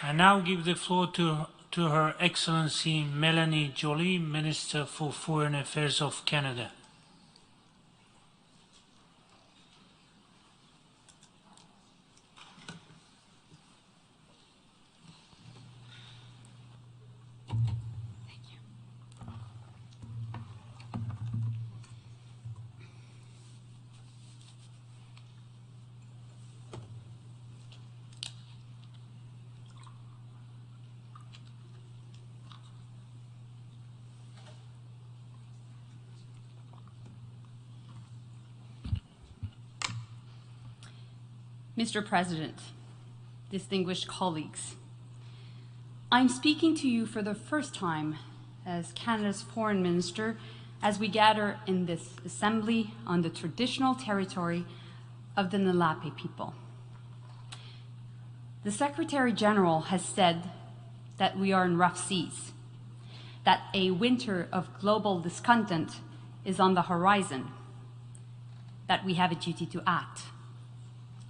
I now give the floor to Her Excellency Mélanie Joly, Minister for Foreign Affairs of Canada. Mr. President, distinguished colleagues, I'm speaking to you for the first time as Canada's Foreign Minister as we gather in this assembly on the traditional territory of the Nlapé people. The Secretary General has said that we are in rough seas, that a winter of global discontent is on the horizon, that we have a duty to act.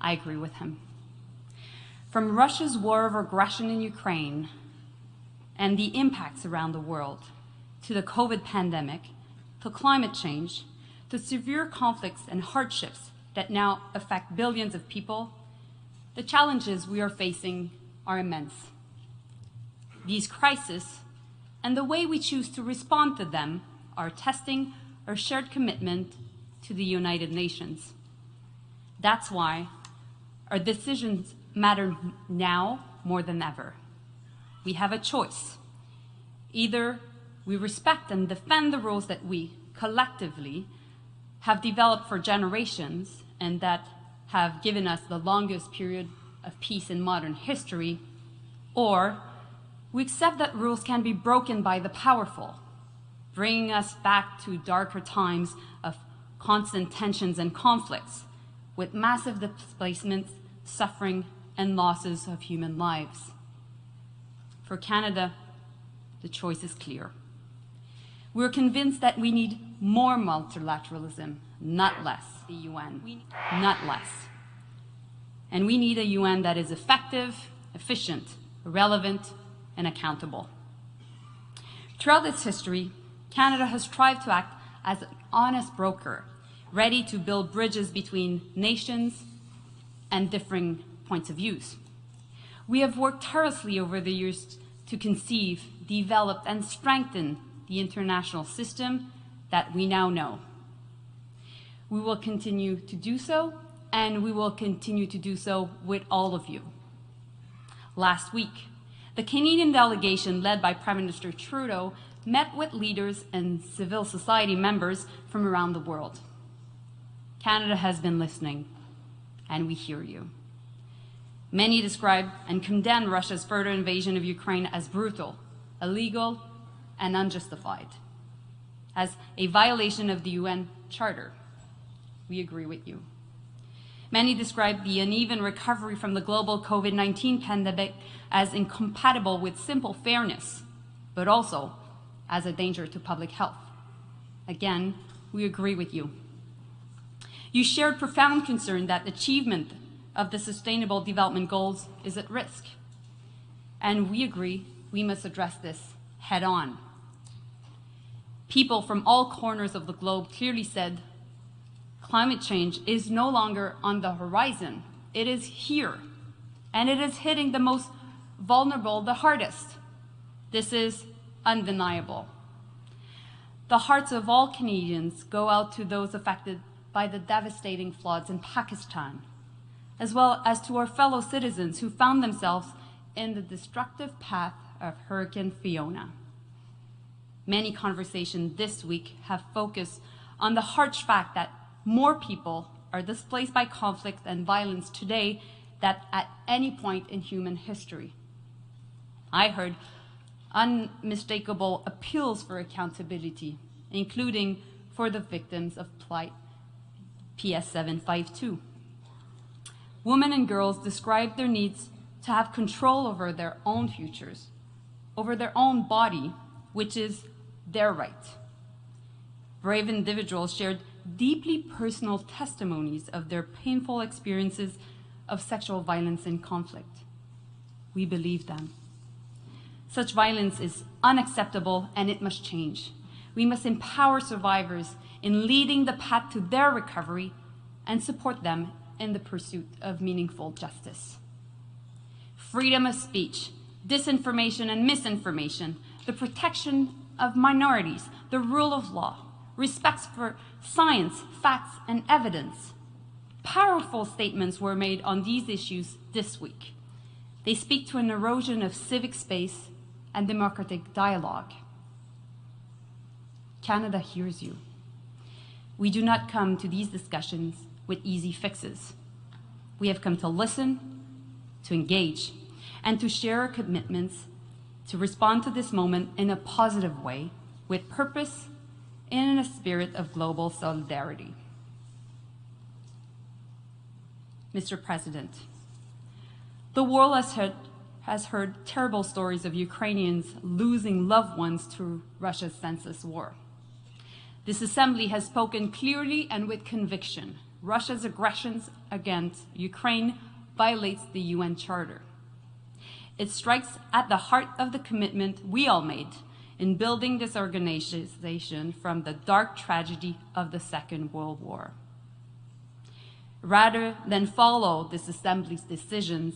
I agree with him. From Russia's war of aggression in Ukraine and the impacts around the world, to the COVID pandemic, to climate change, to severe conflicts and hardships that now affect billions of people, the challenges we are facing are immense. These crises and the way we choose to respond to them are testing our shared commitment to the United Nations. That's why our decisions matter now more than ever. We have a choice. Either we respect and defend the rules that we collectively have developed for generations and that have given us the longest period of peace in modern history, or we accept that rules can be broken by the powerful, bringing us back to darker times of constant tensions and conflicts, with massive displacements, suffering, and losses of human lives. For Canada, the choice is clear. We're convinced that we need more multilateralism, not less. The UN, not less. And we need a UN that is effective, efficient, relevant, and accountable. Throughout its history, Canada has strived to act as an honest broker, ready to build bridges between nations and differing points of view. We have worked tirelessly over the years to conceive, develop, and strengthen the international system that we now know. We will continue to do so, and we will continue to do so with all of you. Last week, the Canadian delegation, led by Prime Minister Trudeau, met with leaders and civil society members from around the world. Canada has been listening, and we hear you. Many describe and condemn Russia's further invasion of Ukraine as brutal, illegal, and unjustified, as a violation of the UN Charter. We agree with you. Many describe the uneven recovery from the global COVID-19 pandemic as incompatible with simple fairness, but also as a danger to public health. Again, we agree with you. You shared profound concern that achievement of the Sustainable Development Goals is at risk. And we agree we must address this head on. People from all corners of the globe clearly said, climate change is no longer on the horizon. It is here, and it is hitting the most vulnerable the hardest. This is undeniable. The hearts of all Canadians go out to those affected by the devastating floods in Pakistan, as well as to our fellow citizens who found themselves in the destructive path of Hurricane Fiona. Many conversations this week have focused on the harsh fact that more people are displaced by conflict and violence today than at any point in human history. I heard unmistakable appeals for accountability, including for the victims of Plight PS 752. Women and girls described their needs to have control over their own futures, over their own body, which is their right. Brave individuals shared deeply personal testimonies of their painful experiences of sexual violence and conflict. We believe them. Such violence is unacceptable and it must change. We must empower survivors in leading the path to their recovery and support them in the pursuit of meaningful justice. Freedom of speech, disinformation and misinformation, the protection of minorities, the rule of law, respect for science, facts, and evidence. Powerful statements were made on these issues this week. They speak to an erosion of civic space and democratic dialogue. Canada hears you. We do not come to these discussions with easy fixes. We have come to listen, to engage, and to share our commitments to respond to this moment in a positive way, with purpose and in a spirit of global solidarity. Mr. President, the world has heard terrible stories of Ukrainians losing loved ones to Russia's senseless war. This Assembly has spoken clearly and with conviction. Russia's aggressions against Ukraine violates the UN Charter. It strikes at the heart of the commitment we all made in building this organization from the dark tragedy of the Second World War. Rather than follow this Assembly's decisions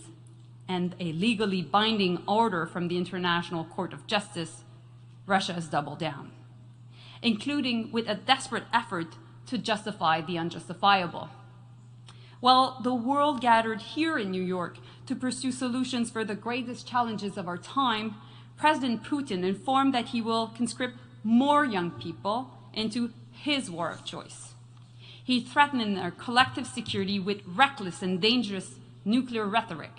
and a legally binding order from the International Court of Justice, Russia has doubled down, including with a desperate effort to justify the unjustifiable. While the world gathered here in New York to pursue solutions for the greatest challenges of our time, President Putin informed that he will conscript more young people into his war of choice. He threatened our collective security with reckless and dangerous nuclear rhetoric.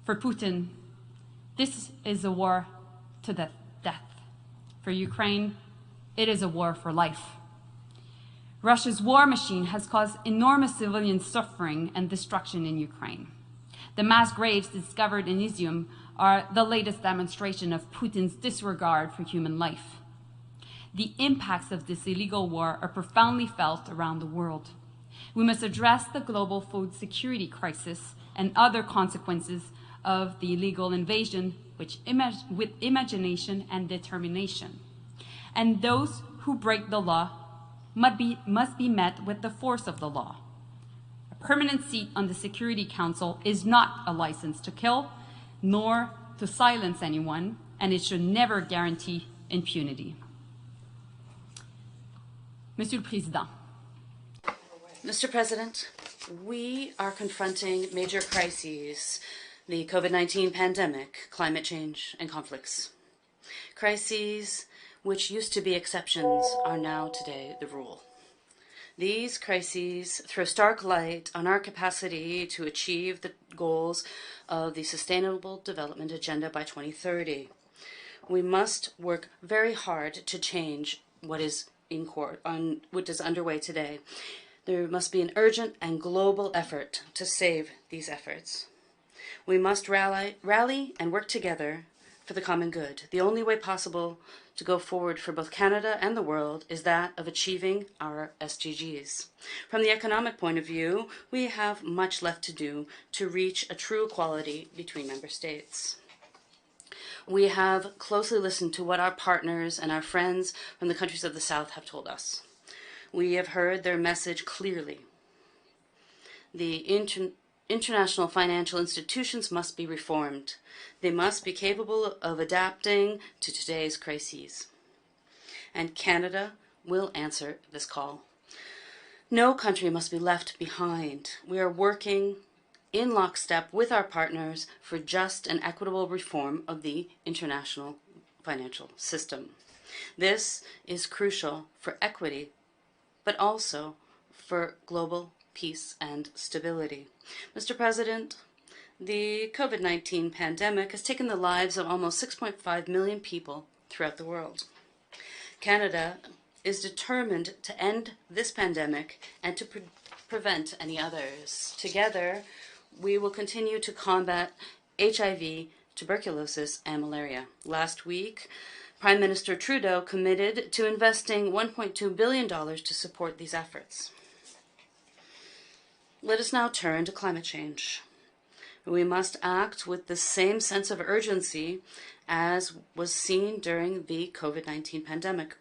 For Putin, this is a war to the death. For Ukraine, it is a war for life. Russia's war machine has caused enormous civilian suffering and destruction in Ukraine. The mass graves discovered in Izium are the latest demonstration of Putin's disregard for human life. The impacts of this illegal war are profoundly felt around the world. We must address the global food security crisis and other consequences of the illegal invasion with imagination and determination. And those who break the law must be met with the force of the law. A permanent seat on the Security Council is not a license to kill, nor to silence anyone, and it should never guarantee impunity. Monsieur le Président. Mr. President, we are confronting major crises: the COVID-19 pandemic, climate change, and conflicts. Crises which used to be exceptions are now today the rule. These crises throw stark light on our capacity to achieve the goals of the Sustainable Development Agenda by 2030. We must work very hard to change what is underway today. There must be an urgent and global effort to save these efforts. We must rally and work together for the common good. The only way possible to go forward for both Canada and the world is that of achieving our SDGs. From the economic point of view, we have much left to do to reach a true equality between member states. We have closely listened to what our partners and our friends from the countries of the South have told us. We have heard their message clearly. The international financial institutions must be reformed. They must be capable of adapting to today's crises. And Canada will answer this call. No country must be left behind. We are working in lockstep with our partners for just and equitable reform of the international financial system. This is crucial for equity, but also for global peace and stability. Mr. President, the COVID-19 pandemic has taken the lives of almost 6.5 million people throughout the world. Canada is determined to end this pandemic and to prevent any others. Together, we will continue to combat HIV, tuberculosis, and malaria. Last week, Prime Minister Trudeau committed to investing $1.2 billion to support these efforts. Let us now turn to climate change. We must act with the same sense of urgency as was seen during the COVID-19 pandemic.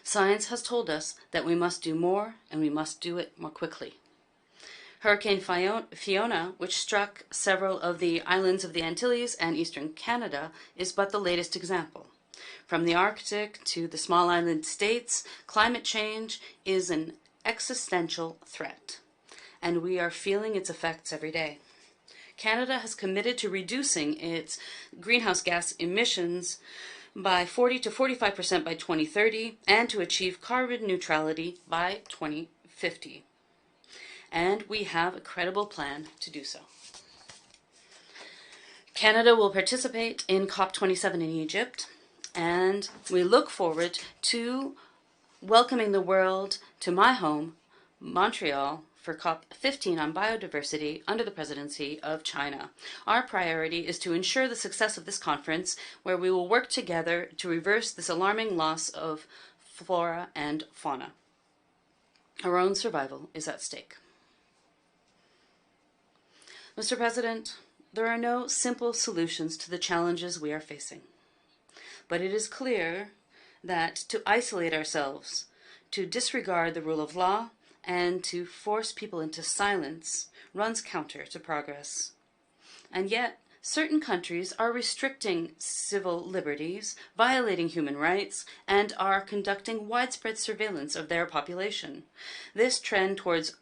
Science has told us that we must do more, and we must do it more quickly. Hurricane Fiona, which struck several of the islands of the Antilles and eastern Canada, is but the latest example. From the Arctic to the small island states, climate change is an existential threat, and we are feeling its effects every day. Canada has committed to reducing its greenhouse gas emissions by 40 to 45% by 2030 and to achieve carbon neutrality by 2050. And we have a credible plan to do so. Canada will participate in COP27 in Egypt, and we look forward to welcoming the world to my home, Montreal, for COP15 on biodiversity under the presidency of China. Our priority is to ensure the success of this conference, where we will work together to reverse this alarming loss of flora and fauna. Our own survival is at stake. Mr. President, there are no simple solutions to the challenges we are facing. But it is clear that to isolate ourselves, to disregard the rule of law, and to force people into silence runs counter to progress. And yet, certain countries are restricting civil liberties, violating human rights, and are conducting widespread surveillance of their population. This trend towards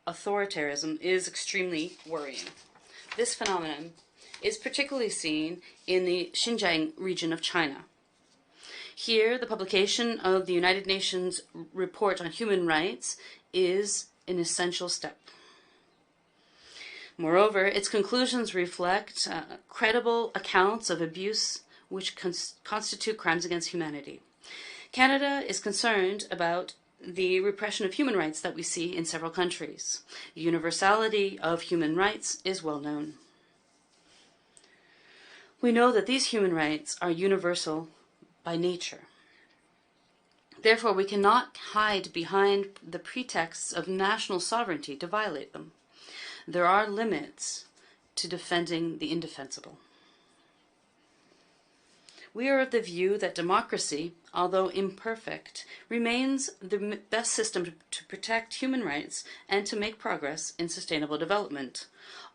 authoritarianism is extremely worrying. This phenomenon is particularly seen in the Xinjiang region of China. Here, the publication of the United Nations report on human rights is an essential step. Moreover, its conclusions reflect credible accounts of abuse which constitute crimes against humanity. Canada is concerned about the repression of human rights that we see in several countries. The universality of human rights is well known. We know that these human rights are universal by nature. Therefore, we cannot hide behind the pretexts of national sovereignty to violate them. There are limits to defending the indefensible. We are of the view that democracy, although imperfect, remains the best system to protect human rights and to make progress in sustainable development.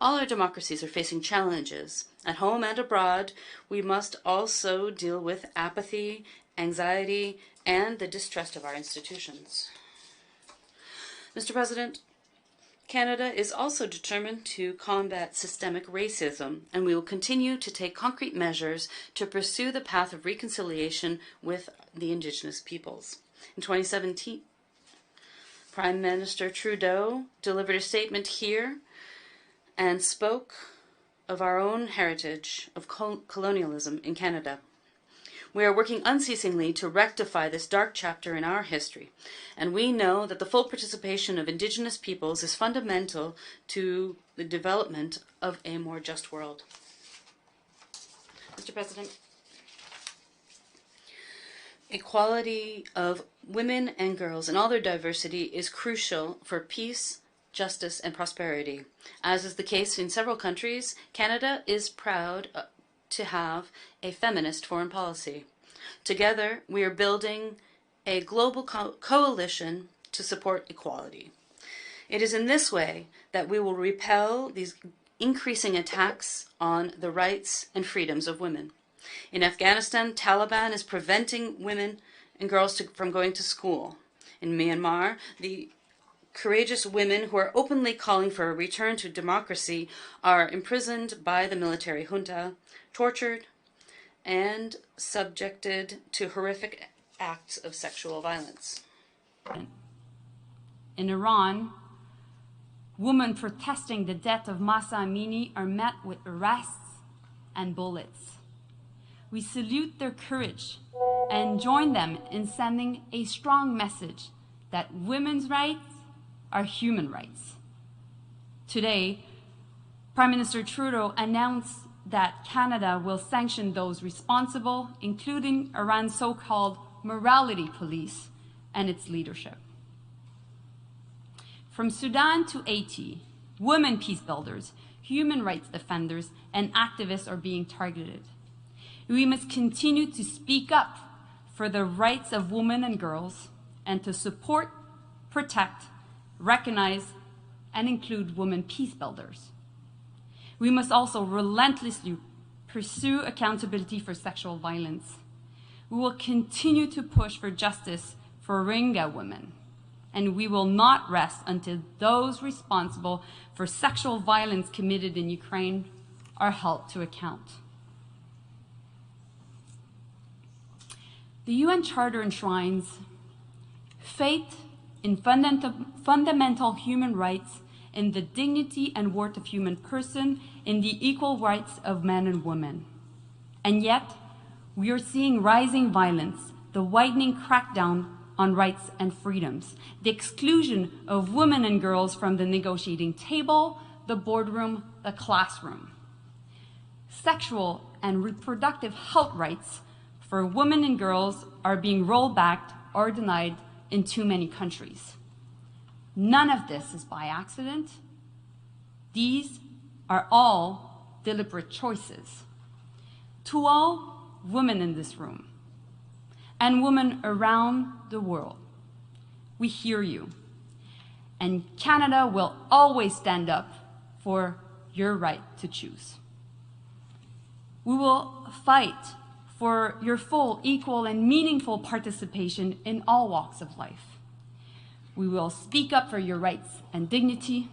All our democracies are facing challenges. At home and abroad, we must also deal with apathy, anxiety, and the distrust of our institutions. Mr. President, Canada is also determined to combat systemic racism, and we will continue to take concrete measures to pursue the path of reconciliation with the Indigenous peoples. In 2017, Prime Minister Trudeau delivered a statement here and spoke of our own heritage of colonialism in Canada. We are working unceasingly to rectify this dark chapter in our history, and we know that the full participation of Indigenous peoples is fundamental to the development of a more just world. Mr. President, equality of women and girls and all their diversity is crucial for peace, justice, and prosperity. As is the case in several countries, Canada is proud to have a feminist foreign policy. Together, we are building a global coalition to support equality. It is in this way that we will repel these increasing attacks on the rights and freedoms of women. In Afghanistan, Taliban is preventing women and girls from going to school. In Myanmar, the courageous women who are openly calling for a return to democracy are imprisoned by the military junta, tortured, and subjected to horrific acts of sexual violence. In Iran, women protesting the death of Mahsa Amini are met with arrests and bullets. We salute their courage and join them in sending a strong message that women's rights are human rights. Today, Prime Minister Trudeau announced that Canada will sanction those responsible, including Iran's so-called morality police and its leadership. From Sudan to Haiti, women peace builders, human rights defenders, and activists are being targeted. We must continue to speak up for the rights of women and girls and to support, protect, recognize, and include women peace builders. We must also relentlessly pursue accountability for sexual violence. We will continue to push for justice for Rohingya women, and we will not rest until those responsible for sexual violence committed in Ukraine are held to account. The UN Charter enshrines faith in fundamental human rights, in the dignity and worth of human person, in the equal rights of men and women. And yet, we are seeing rising violence, the widening crackdown on rights and freedoms, the exclusion of women and girls from the negotiating table, the boardroom, the classroom. Sexual and reproductive health rights for women and girls are being rolled back or denied in too many countries. None of this is by accident. These are all deliberate choices. To all women in this room and women around the world, we hear you. And Canada will always stand up for your right to choose. We will fight for your full, equal, and meaningful participation in all walks of life. We will speak up for your rights and dignity.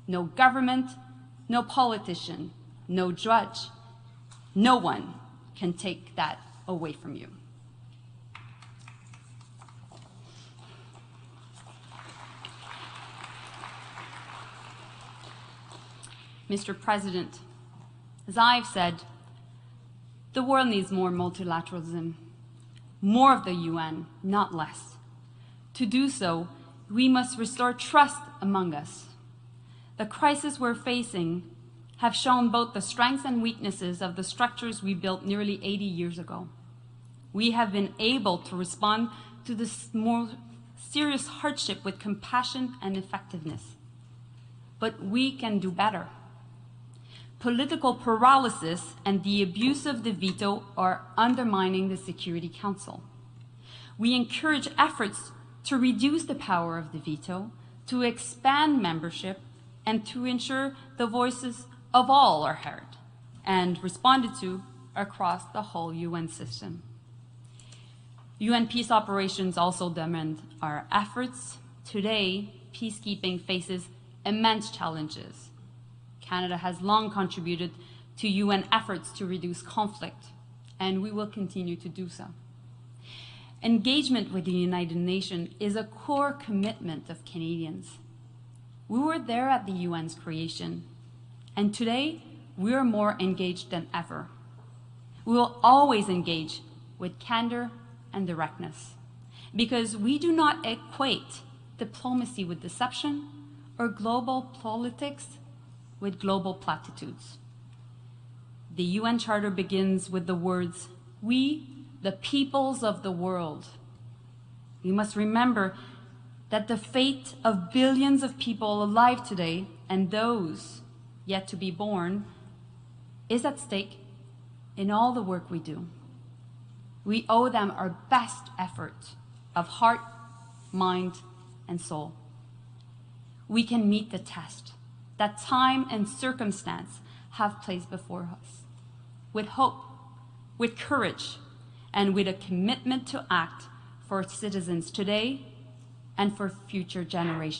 No government, no politician, no judge, no one can take that away from you. Mr. President, as I've said, the world needs more multilateralism, more of the UN, not less. To do so, we must restore trust among us. The crises we're facing have shown both the strengths and weaknesses of the structures we built nearly 80 years ago. We have been able to respond to this more serious hardship with compassion and effectiveness. But we can do better. Political paralysis and the abuse of the veto are undermining the Security Council. We encourage efforts to reduce the power of the veto, to expand membership, and to ensure the voices of all are heard and responded to across the whole UN system. UN peace operations also demand our efforts. Today, peacekeeping faces immense challenges. Canada has long contributed to UN efforts to reduce conflict, and we will continue to do so. Engagement with the United Nations is a core commitment of Canadians. We were there at the UN's creation, and today we are more engaged than ever. We will always engage with candor and directness, because we do not equate diplomacy with deception or global politics with global platitudes. The UN Charter begins with the words, "We, the peoples of the world." We must remember that the fate of billions of people alive today and those yet to be born is at stake in all the work we do. We owe them our best effort of heart, mind, and soul. We can meet the test that time and circumstance have placed before us, with hope, with courage, and with a commitment to act for citizens today and for future generations.